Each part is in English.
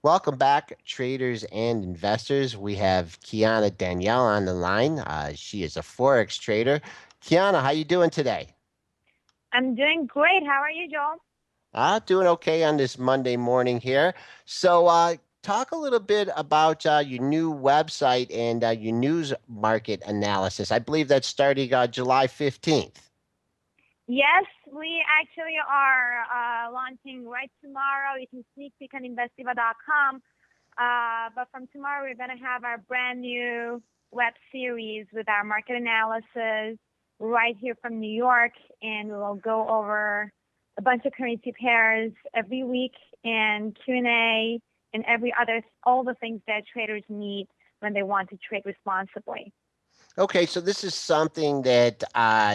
Welcome back, traders and investors. We have Kiana Danielle on the line. She is a Forex trader. Kiana, how you doing today? I'm doing great. How are you, Joel? Doing okay on this Monday morning here. Talk a little bit about your new website and your news market analysis. I believe that's starting July 15th. Yes, we actually are launching right tomorrow. You can sneak peek on investdiva.com. But from tomorrow, we're going to have our brand new web series with our market analysis right here from New York. And we will go over a bunch of currency pairs every week and Q&A and all the things that traders need when they want to trade responsibly. Okay, so this is something that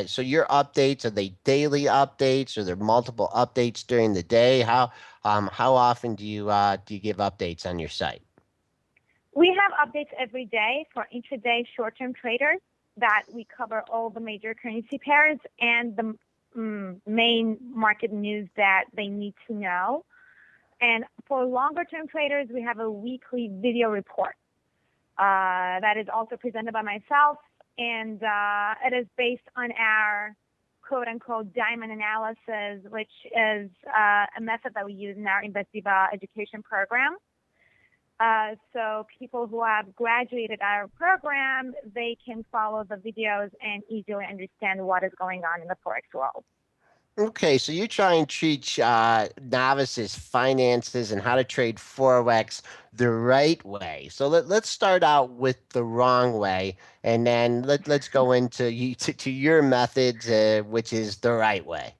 so your updates, are they daily updates or there multiple updates during the day? How often do you give updates on your site? We have updates every day for intraday short-term traders that we cover all the major currency pairs and the main market news that they need to know. And for longer-term traders, we have a weekly video report that is also presented by myself, and it is based on our quote-unquote diamond analysis, which is a method that we use in our Invest Diva education program. So people who have graduated our program, they can follow the videos and easily understand what is going on in the Forex world. Okay, so you try and teach novices finances and how to trade Forex the right way. So let's start out with the wrong way, and then let's go into to your methods, which is the right way.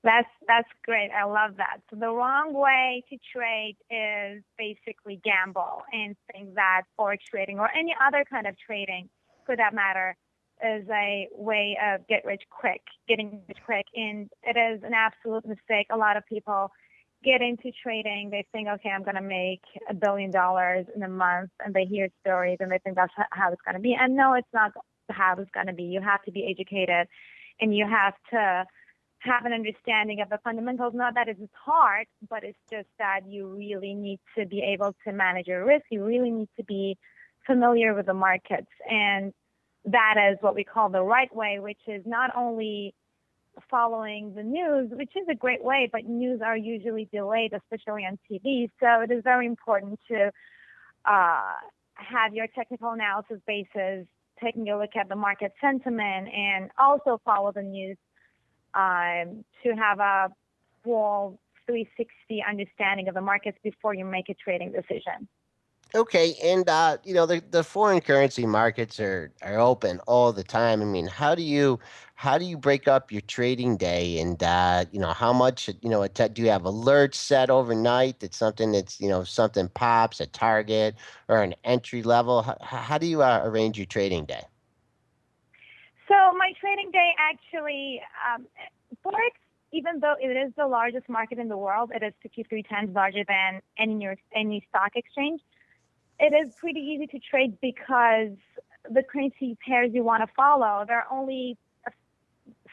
That's great. I love that. So the wrong way to trade is basically gamble and think that Forex trading or any other kind of trading, for that matter, is a way of getting rich quick. And it is an absolute mistake. A lot of people get into trading. They think, okay, I'm going to make $1 billion in a month, and they hear stories and they think that's how it's going to be. And no, it's not how it's going to be. You have to be educated, and you have to have an understanding of the fundamentals. Not that it's hard, but it's just that you really need to be able to manage your risk. You really need to be familiar with the markets. And that is what we call the right way, which is not only following the news, which is a great way, but news are usually delayed, especially on TV. So it is very important to have your technical analysis basis, taking a look at the market sentiment, and also follow the news to have a full 360 understanding of the markets before you make a trading decision. Okay, and the foreign currency markets are open all the time. I mean, how do you break up your trading day, and how much do you have alerts set overnight that something pops, a target or an entry level? How do you arrange your trading day? So my trading day actually, Forex, even though it is the largest market in the world, it is 53 times larger than any stock exchange. It is pretty easy to trade because the currency pairs you want to follow, there are only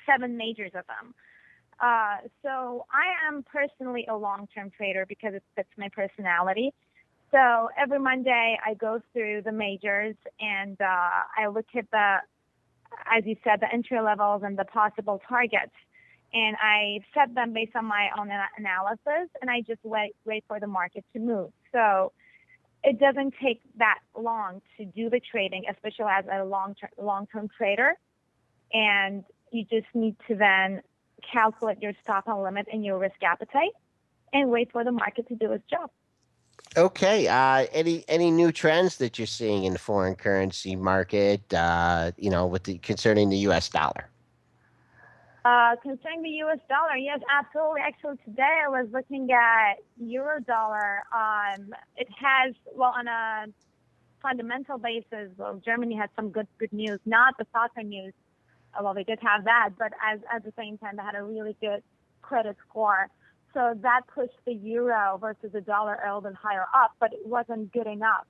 7 majors of them. So I am personally a long-term trader because it fits my personality. So every Monday I go through the majors and I look at as you said, the entry levels and the possible targets. And I set them based on my own analysis, and I just wait for the market to move. So it doesn't take that long to do the trading, especially as a long-term trader. And you just need to then calculate your stop and limit and your risk appetite and wait for the market to do its job. Okay, any new trends that you're seeing in the foreign currency market? Concerning the U.S. dollar. Concerning the U.S. dollar, yes, absolutely. Actually, today I was looking at euro dollar. It has, well, on a fundamental basis, well, Germany had some good news, not the soccer news. Well, they did have that, but at the same time, they had a really good credit score. So that pushed the euro versus the dollar a little bit higher up, but it wasn't good enough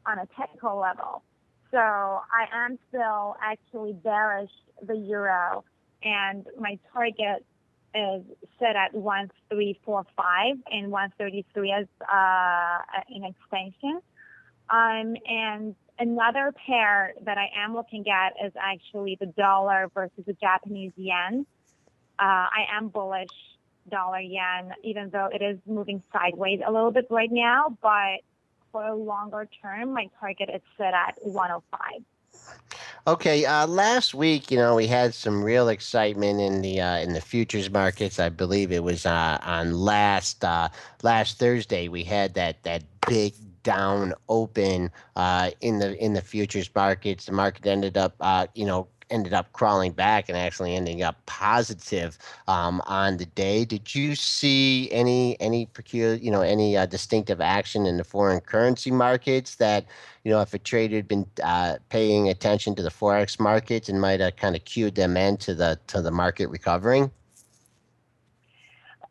on a technical level. So I am still actually bearish the euro, and my target is set at 1345 and 133 as an extension. And another pair that I am looking at is actually the dollar versus the Japanese yen. I am bullish dollar yen, even though it is moving sideways a little bit right now. But for a longer term, my target is set at 105. Okay, last week, we had some real excitement in the futures markets. I believe it was on last Thursday. We had that big down open in the futures markets. The market ended up crawling back and actually ending up positive on the day. Did you see any peculiar, any distinctive action in the foreign currency markets that if a trader had been paying attention to the Forex markets and might have kind of cued them into the market recovering?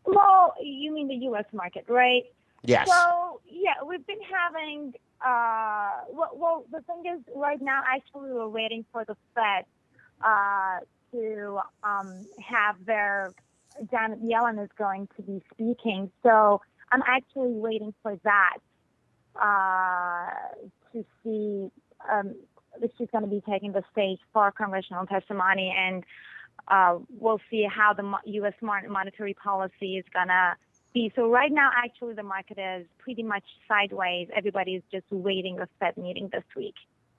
Well, you mean the U.S. market, right? Yes. So yeah, we've been having. Well, the thing is, right now, actually, we're waiting for the Fed to have their Janet Yellen is going to be speaking. So I'm actually waiting for that to see if she's going to be taking the stage for congressional testimony, and we'll see how the U.S. monetary policy is going to be. So right now, actually, the market is pretty much sideways. Everybody is just waiting the Fed meeting this week.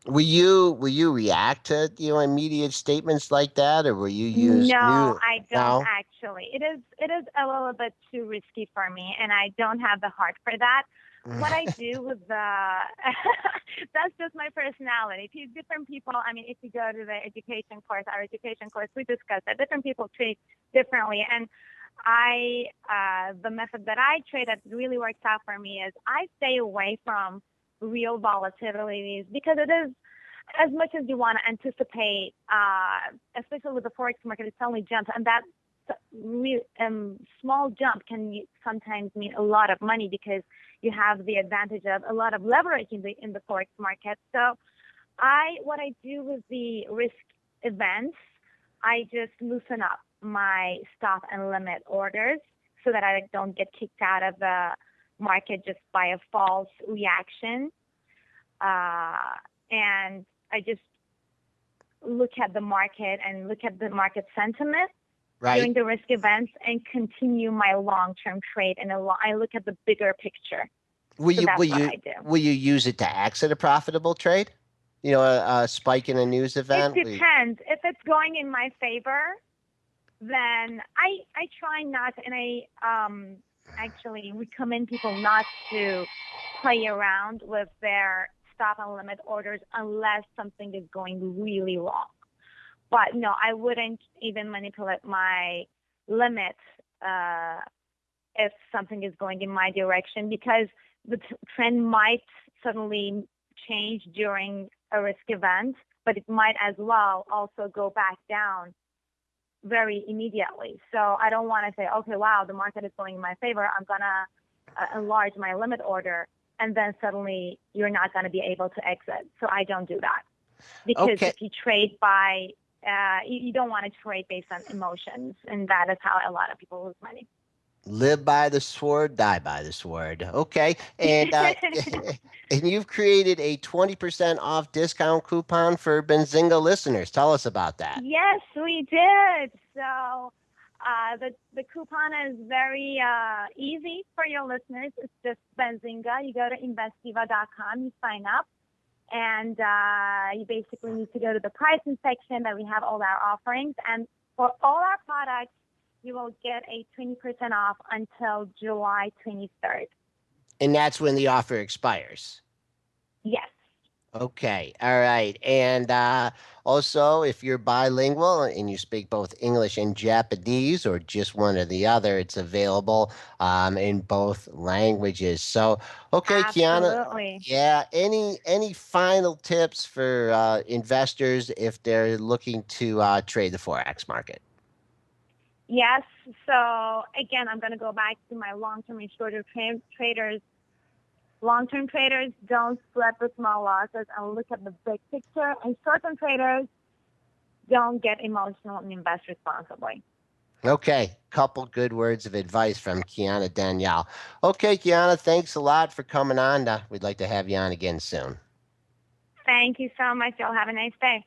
Will you react to immediate statements like that, or will you use No, new I don't now? actually. It is a little bit too risky for me, and I don't have the heart for that. What I do with the that's just my personality. Different people. I mean, if you go to the education course, our education course, we discuss that different people trade differently, and the method that I trade that really works out for me is I stay away from real volatilities because it is as much as you want to anticipate, especially with the Forex market, it suddenly jumps, and that small jump can sometimes mean a lot of money because you have the advantage of a lot of leverage in the Forex market. So what I do with the risk events, I just loosen up my stop and limit orders so that I don't get kicked out of the market just by a false reaction. And I just look at the market and look at the market sentiment Right. during the risk events and continue my long-term trade. And I look at the bigger picture. Will So you will that's what you I do. will you use it to exit a profitable trade? A spike in a news It event. depends. If it's going in my favor, then I try not, and I actually recommend people not to play around with their stop and limit orders unless something is going really wrong. But no, I wouldn't even manipulate my limits if something is going in my direction because the trend might suddenly change during a risk event, but it might as well also go back down very immediately. So I don't want to say, okay, wow, the market is going in my favor. I'm going to enlarge my limit order. And then suddenly you're not going to be able to exit. So I don't do that. Because Okay. if you trade by, you don't want to trade based on emotions. And that is how a lot of people lose money. Live by the sword, die by the sword. Okay. And and you've created a 20% off discount coupon for Benzinga listeners. Tell us about that. Yes, we did. So the coupon is very easy for your listeners. It's just Benzinga. You go to investdiva.com, you sign up, and you basically need to go to the pricing section that we have all our offerings. And for all our products, you will get a 20% off until July 23rd. And that's when the offer expires. Yes. Okay. All right. And also, if you're bilingual and you speak both English and Japanese or just one or the other, it's available in both languages. So, okay, Kiana. Absolutely. Yeah. Any final tips for investors if they're looking to trade the forex market? Yes. So again, I'm going to go back to my long-term and short-term traders. Long-term traders don't sweat the small losses and look at the big picture. And short-term traders don't get emotional and invest responsibly. Okay, couple good words of advice from Kiana Danial. Okay, Kiana, thanks a lot for coming on. We'd like to have you on again soon. Thank you so much. Y'all have a nice day.